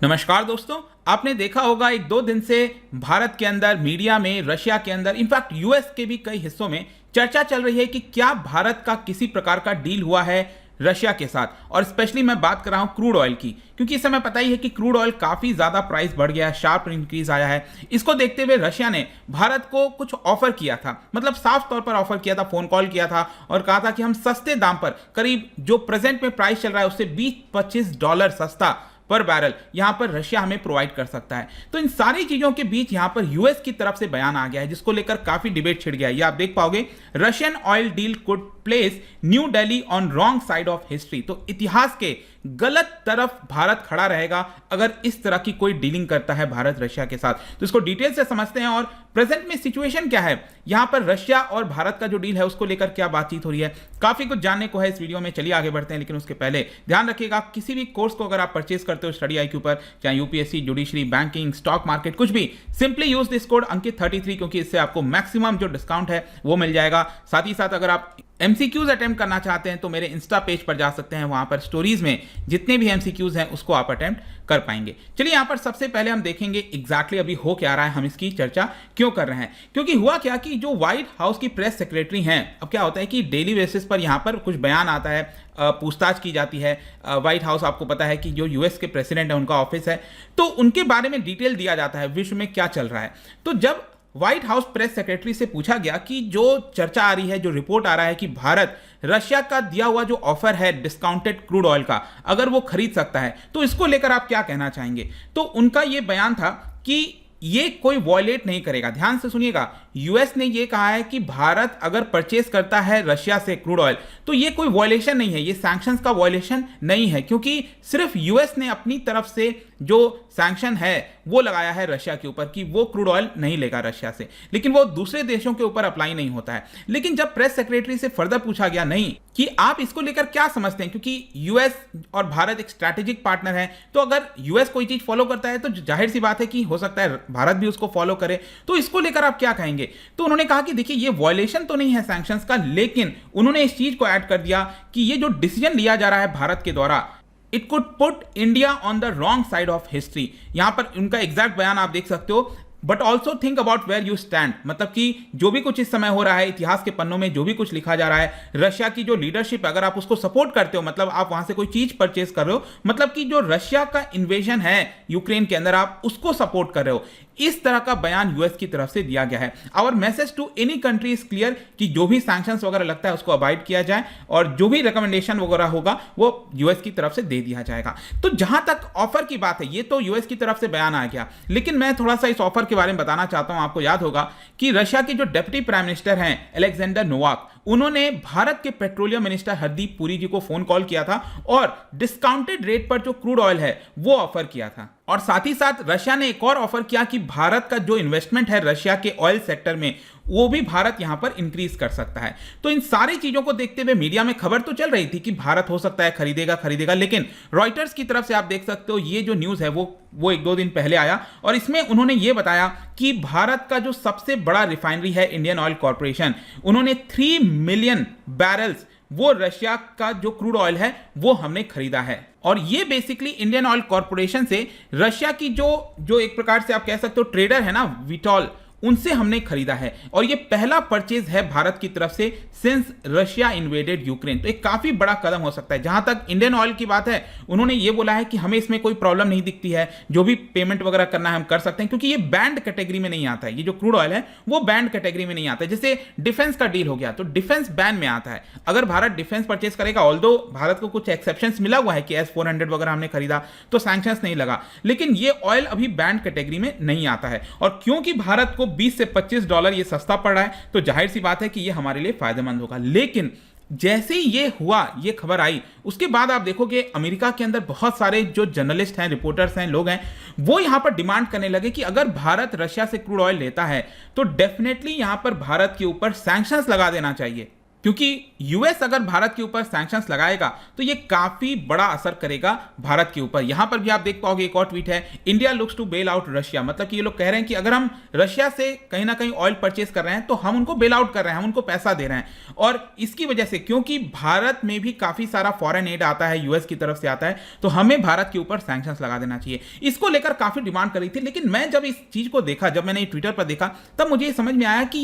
नमस्कार दोस्तों, आपने देखा होगा एक दो दिन से भारत के अंदर, मीडिया में, रशिया के अंदर, इनफैक्ट यूएस के भी कई हिस्सों में चर्चा चल रही है कि क्या भारत का किसी प्रकार का डील हुआ है रशिया के साथ। और स्पेशली मैं बात कर रहा हूं क्रूड ऑयल की, क्योंकि इस समय पता ही है कि क्रूड ऑयल काफी ज्यादा प्राइस बढ़ गया है, शार्प इंक्रीज आया है। इसको देखते हुए रशिया ने भारत को कुछ ऑफर किया था, मतलब साफ तौर पर ऑफर किया था, फोन कॉल किया था और कहा था कि हम सस्ते दाम पर, करीब जो प्रेजेंट में प्राइस चल रहा है उससे $20-25 सस्ता पर बैरल यहां पर रशिया हमें प्रोवाइड कर सकता है। तो इन सारी चीजों के बीच यहां पर यूएस की तरफ से बयान आ गया है, जिसको लेकर काफी डिबेट छिड़ गया है। ये आप देख पाओगे, Russian oil deal could place new Delhi on wrong side of history. तो इतिहास के गलत तरफ भारत खड़ा रहेगा अगर इस तरह की कोई डीलिंग करता है भारत रशिया के साथ। तो इसको डिटेल से समझते हैं और प्रेजेंट में सिचुएशन क्या है, यहां पर रशिया और भारत का जो डील है उसको लेकर क्या बातचीत हो रही है। काफी कुछ जानने को है इस वीडियो में, चलिए आगे बढ़ते हैं। लेकिन उसके पहले ध्यान रखिएगा, किसी भी कोर्स को अगर आप परचेज करते हो स्टडी IQ पर, चाहे UPSC, judiciary, banking, stock market, कुछ भी, सिंपली यूज दिस कोड अंकित33, क्योंकि इससे आपको मैक्सिमम जो डिस्काउंट है वो मिल जाएगा। साथ ही साथ अगर आप MCQs अटेम्प्ट करना चाहते हैं तो मेरे इंस्टा पेज पर जा सकते हैं, वहां पर स्टोरीज में जितने भी MCQs हैं उसको आप अटेम्प्ट कर पाएंगे। चलिए यहां पर सबसे पहले हम देखेंगे एग्जैक्टली अभी हो क्या रहा है, हम इसकी चर्चा क्यों कर रहे हैं। क्योंकि हुआ क्या कि जो व्हाइट हाउस की प्रेस सेक्रेटरी हैं, अब क्या होता है कि डेली बेसिस पर यहां पर कुछ बयान आता है, पूछताछ की जाती है। व्हाइट हाउस आपको पता है कि जो यूएस के प्रेसिडेंट है उनका ऑफिस है, तो उनके बारे में डिटेल दिया जाता है, विश्व में क्या चल रहा है। तो जब व्हाइट हाउस प्रेस सेक्रेटरी से पूछा गया कि जो चर्चा आ रही है, जो रिपोर्ट आ रहा है कि भारत रशिया का दिया हुआ जो ऑफर है डिस्काउंटेड क्रूड ऑयल का, अगर वो खरीद सकता है तो इसको लेकर आप क्या कहना चाहेंगे। तो उनका ये बयान था कि ये कोई वॉयलेट नहीं करेगा। ध्यान से सुनिएगा, यूएस ने ये कहा है कि भारत अगर परचेस करता है रशिया से क्रूड ऑयल तो ये कोई वॉयलेशन नहीं है, ये सैंक्शंस का वॉयलेशन नहीं है, क्योंकि सिर्फ यूएस ने अपनी तरफ से जो सैंक्शन है वो लगाया है रशिया के ऊपर कि वो क्रूड ऑयल नहीं लेगा रशिया से, लेकिन वो दूसरे देशों के ऊपर अप्लाई नहीं होता है। लेकिन जब प्रेस सेक्रेटरी से फर्दर पूछा गया नहीं कि आप इसको लेकर क्या समझते हैं, क्योंकि यूएस और भारत एक स्ट्रैटेजिक पार्टनर है, तो अगर यूएस कोई चीज फॉलो करता है तो जाहिर सी बात है कि हो सकता है भारत भी उसको फॉलो करे, तो इसको लेकर आप क्या कहेंगे। तो उन्होंने कहा कि देखिए, ये वॉयलेशन तो नहीं है सैंक्शंस का, लेकिन उन्होंने इस चीज को ऐड कर दिया कि ये जो डिसीजन लिया जा रहा है भारत के द्वारा, it could put India on the wrong side of history. यहां पर उनका एग्जैक्ट बयान आप देख सकते हो, but also think about where you stand. मतलब कि जो भी कुछ इस समय हो रहा है, इतिहास के पन्नों में जो भी कुछ लिखा जा रहा है, रशिया की जो लीडरशिप, अगर आप उसको सपोर्ट करते हो, मतलब आप वहां से कोई चीज परचेज कर रहे हो, मतलब कि जो रशिया का इन्वेजन है यूक्रेन के अंदर, आप उसको सपोर्ट कर रहे हो। इस तरह का बयान यूएस की तरफ से दिया गया है। Our message to any country is clear कि जो भी सैंक्शंस वगैरह लगता है उसको अवॉइड किया जाए और जो भी रिकमेंडेशन वगैरह होगा वो यूएस की तरफ से दे दिया जाएगा। तो जहां तक ऑफर की बात है, ये तो यूएस की तरफ से बयान आ गया, लेकिन मैं थोड़ा सा इस ऑफर के बारे में बताना चाहता हूं। आपको याद होगा कि रशिया के जो डिप्टी प्राइम मिनिस्टर हैं अलेक्जेंडर नोवाक, उन्होंने भारत के पेट्रोलियम मिनिस्टर हरदीप पुरी जी को फोन कॉल किया था और डिस्काउंटेड रेट पर जो क्रूड ऑयल है वो ऑफर किया था। और साथ ही साथ रशिया ने एक और ऑफर किया कि भारत का जो इन्वेस्टमेंट है रशिया के ऑयल सेक्टर में, वो भी भारत यहां पर इंक्रीज कर सकता है। तो इन सारी चीजों को देखते हुए मीडिया में खबर तो चल रही थी कि भारत हो सकता है खरीदेगा, लेकिन रॉयटर्स की तरफ से आप देख सकते हो ये जो न्यूज है वो एक दो दिन पहले आया और इसमें उन्होंने ये बताया कि भारत का जो सबसे बड़ा रिफाइनरी है इंडियन ऑयल कॉर्पोरेशन, उन्होंने 3 मिलियन बैरल्स वो रशिया का जो क्रूड ऑयल है वो हमने खरीदा है। और ये बेसिकली इंडियन ऑयल कॉर्पोरेशन से रशिया की जो एक प्रकार से आप कह सकते हो ट्रेडर है ना, विटॉल, उनसे हमने खरीदा है। और ये पहला परचेज है भारत की तरफ से सिंस रशिया इन्वेडेड यूक्रेन। तो एक काफी बड़ा कदम हो सकता है। जहां तक इंडियन ऑयल की बात है, उन्होंने ये बोला है कि हमें इसमें कोई प्रॉब्लम नहीं दिखती है, जो भी पेमेंट वगैरह करना है हम कर सकते हैं, क्योंकि ये बैंड कैटेगरी में नहीं आता है। ये जो क्रूड ऑयल है वो बैंड कैटेगरी में नहीं आता है। जैसे डिफेंस का डील हो गया तो डिफेंस बैन में आता है। अगर भारत डिफेंस परचेज करेगा, ऑल्दो भारत को कुछ एक्सेप्शन मिला हुआ है कि S-400 वगैरह हमने खरीदा तो सैंक्शंस नहीं लगा, लेकिन ये ऑयल अभी बैंड कैटेगरी में नहीं आता है। और क्योंकि भारत को $20 से $25 ये सस्ता पड़ रहा है, तो जाहिर सी बात है कि ये हमारे लिए फायदेमंद होगा। लेकिन जैसे ही ये हुआ, ये खबर आई, उसके बाद आप देखोगे अमेरिका के अंदर बहुत सारे जो जर्नलिस्ट हैं, रिपोर्टर्स हैं, लोग हैं, वो यहां पर डिमांड करने लगे कि अगर भारत रशिया से क्रूड ऑयल लेता है तो डेफिनेटली यहां पर भारत के ऊपर सैंक्शंस लगा देना चाहिए। क्योंकि यूएस अगर भारत के ऊपर सैंक्शंस लगाएगा तो ये काफी बड़ा असर करेगा भारत के ऊपर। यहां पर भी आप देख पाओगे एक और ट्वीट है, India looks to bail out Russia, मतलब कि ये लोग कह रहे हैं कि अगर हम रशिया से कहीं ना कहीं ऑयल परचेस कर रहे हैं तो हम उनको बेल आउट कर रहे हैं, हम उनको पैसा दे रहे हैं। और इसकी वजह से, क्योंकि भारत में भी काफी सारा फॉरेन एड आता है, यूएस की तरफ से आता है, तो हमें भारत के ऊपर सैंक्शंस लगा देना चाहिए। इसको लेकर काफी डिमांड कर रही थी, लेकिन मैं जब इस चीज को देखा, जब मैंने ट्विटर पर देखा, तब मुझे समझ में आया कि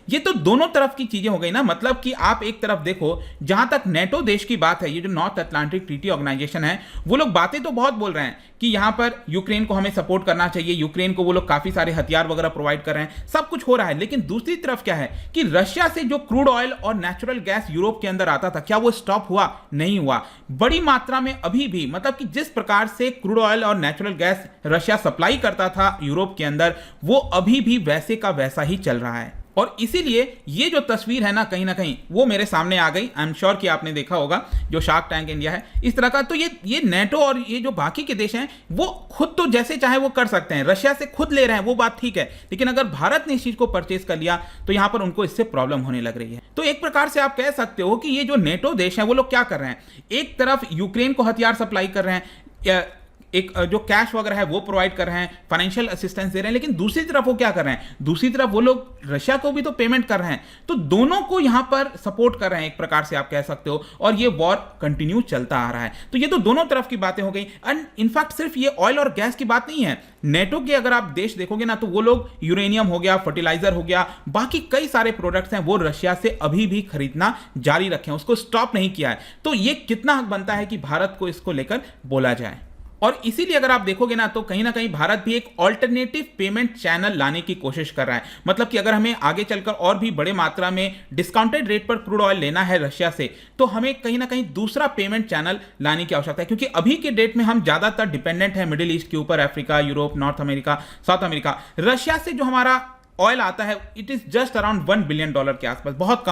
ये तो दोनों तरफ की चीजें हो गई ना। मतलब कि आप एक तरफ देखो, जहां तक नेटो देश की बात है, ये जो नॉर्थ अटलांटिक ट्रीटी ऑर्गेनाइजेशन है, वो लोग बातें तो बहुत बोल रहे हैं कि यहां पर यूक्रेन को हमें सपोर्ट करना चाहिए, यूक्रेन को वो लोग काफी सारे हथियार वगैरह प्रोवाइड कर रहे हैं, सब कुछ हो रहा है। लेकिन दूसरी तरफ क्या है कि रशिया से जो क्रूड ऑयल और नेचुरल गैस यूरोप के अंदर आता था, क्या वो स्टॉप हुआ? नहीं हुआ। बड़ी मात्रा में अभी भी, मतलब कि जिस प्रकार से क्रूड ऑयल और नेचुरल गैस रशिया सप्लाई करता था यूरोप के अंदर, वो अभी भी वैसे का वैसा ही चल रहा है। और इसीलिए ये जो तस्वीर है ना कहीं वो मेरे सामने आ गई। आई एम श्योर कि आपने देखा होगा जो शार्क टैंक इंडिया है इस तरह का। तो ये नेटो और ये जो बाकी के देश हैं वो खुद तो जैसे चाहे वो कर सकते हैं, रशिया से खुद ले रहे हैं, वो बात ठीक है। लेकिन अगर भारत ने इस चीज को परचेज कर लिया तो यहां पर उनको इससे प्रॉब्लम होने लग रही है। तो एक प्रकार से आप कह सकते हो कि ये जो नेटो देश हैं वो लोग क्या कर रहे हैं, एक तरफ यूक्रेन को हथियार सप्लाई कर रहे हैं, एक जो कैश वगैरह है वो प्रोवाइड कर रहे हैं, फाइनेंशियल असिस्टेंस दे रहे हैं, लेकिन दूसरी तरफ वो क्या कर रहे हैं, दूसरी तरफ वो लोग रशिया को भी तो पेमेंट कर रहे हैं। तो दोनों को यहां पर सपोर्ट कर रहे हैं एक प्रकार से आप कह सकते हो, और ये वॉर कंटिन्यू चलता आ रहा है। तो ये तो दोनों तरफ की बातें हो गई। एंड इनफैक्ट सिर्फ ये ऑयल और गैस की बात नहीं है, नेटो के अगर आप देश देखोगे ना तो वो लोग यूरेनियम हो गया, फर्टिलाइजर हो गया, बाकी कई सारे प्रोडक्ट्स हैं वो रशिया से अभी भी खरीदना जारी रखे हैं, उसको स्टॉप नहीं किया है। तो ये कितना हक बनता है कि भारत को इसको लेकर बोला जाए। और इसीलिए अगर आप देखोगे ना तो कहीं ना कहीं भारत भी एक ऑल्टरनेटिव पेमेंट चैनल लाने की कोशिश कर रहा है। मतलब कि अगर हमें आगे चलकर और भी बड़े मात्रा में डिस्काउंटेड रेट पर क्रूड ऑयल लेना है रशिया से, तो हमें कहीं ना कहीं दूसरा पेमेंट चैनल लाने की आवश्यकता है। क्योंकि अभी के डेट में हम ज्यादातर डिपेंडेंट हैं मिडिल ईस्ट के ऊपर, Africa, Europe, north America, south America. Russia से जो हमारा ऑयल आता है it is just around $1 billion के आसपास, बहुत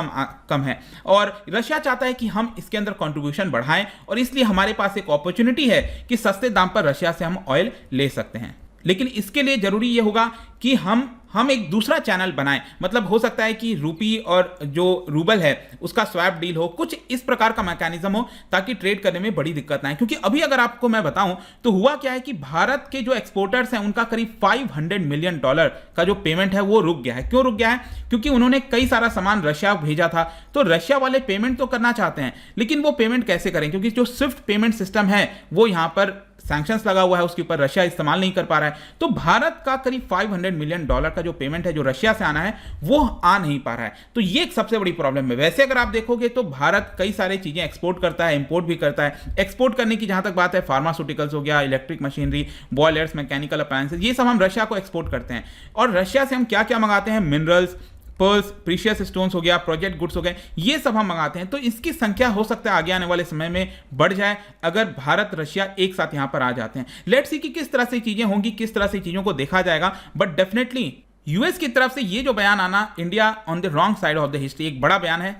कम है। और रशिया चाहता है कि हम इसके अंदर कंट्रीब्यूशन बढ़ाएं, और इसलिए हमारे पास एक अपॉर्चुनिटी है कि सस्ते दाम पर रशिया से हम ऑयल ले सकते हैं। लेकिन इसके लिए जरूरी यह होगा कि हम एक दूसरा चैनल बनाएं। मतलब हो सकता है कि रूपी और जो रूबल है उसका स्वैप डील हो, कुछ इस प्रकार का मैकेनिज्म हो ताकि ट्रेड करने में बड़ी दिक्कत ना आए। क्योंकि अभी अगर आपको मैं बताऊं तो हुआ क्या है कि भारत के जो एक्सपोर्टर्स हैं उनका करीब $500 मिलियन का जो पेमेंट है वो रुक गया है। क्यों रुक गया है? क्योंकि उन्होंने कई सारा सामान रशिया भेजा था, तो रशिया वाले पेमेंट तो करना चाहते हैं, लेकिन वो पेमेंट कैसे करें? क्योंकि जो स्विफ्ट पेमेंट सिस्टम है वो यहां पर सैंक्शंस लगा हुआ है, उसके ऊपर रशिया इस्तेमाल नहीं कर पा रहा है। तो भारत का करीब $500 मिलियन का जो पेमेंट है जो रशिया से आना है वो आ नहीं पा रहा है। तो ये एक सबसे बड़ी प्रॉब्लम है। वैसे अगर आप देखोगे तो भारत कई सारी चीजें एक्सपोर्ट करता है, इंपोर्ट भी करता है। एक्सपोर्ट करने की जहां तक बात है, फार्मास्यूटिकल्स हो गया, electric machinery, boilers, mechanical appliances, ये सब हम रशिया को एक्सपोर्ट करते हैं। और रशिया से हम क्या क्या मंगाते हैं? मिनरल्स, पर्ल्स, प्रीशियस स्टोन्स हो गया, प्रोजेक्ट गुड्स हो गए, ये सब हम मंगाते हैं। तो इसकी संख्या हो सकता है आगे आने वाले समय में बढ़ जाए अगर भारत रशिया एक साथ यहां पर आ जाते हैं। लेट्स सी कि किस तरह से चीजें होंगी, किस तरह से चीजों को देखा जाएगा। बट डेफिनेटली यूएस की तरफ से ये जो बयान आना, India on the wrong side of the history, एक बड़ा बयान है।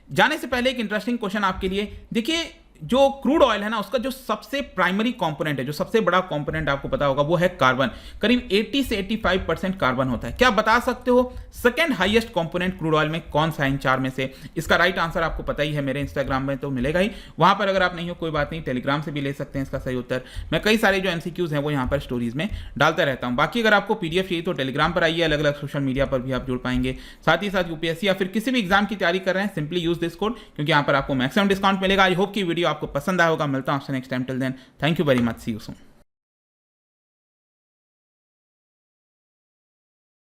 जाने से पहले एक इंटरेस्टिंग क्वेश्चन आपके लिए। देखिए, जो क्रूड ऑयल है ना उसका जो सबसे प्राइमरी कंपोनेंट है, जो सबसे बड़ा कंपोनेंट आपको पता होगा वो है कार्बन। करीब 80 से 85% कार्बन होता है। क्या बता सकते हो second highest component crude oil में कौन सा है इन चार में से? इसका राइट आंसर आपको पता ही है, मेरे इंस्टाग्राम में तो मिलेगा ही। वहां पर अगर आप नहीं हो कोई बात नहीं, टेलीग्राम से भी ले सकते हैं इसका सही उत्तर। मैं कई सारे जो एमसीक्यूज हैं वो यहाँ पर स्टोरीज में डालता रहता हूँ। बाकी अगर आपको पीडीएफ चाहिए तो टेलीग्राम पर आइए, अलग अलग सोशल मीडिया पर भी आप जुड़ पाएंगे। साथ ही साथ यूपीएससी या फिर किसी भी एग्जाम की तैयारी कर रहे हैं, सिंपली यूज दिस कोड, क्योंकि यहाँ पर आपको मैक्सिमम डिस्काउंट मिलेगा। आई होप कि वीडियो आपको पसंद आया होगा। मिलता हूं आपसे next time. Till then, thank you very much, see you soon.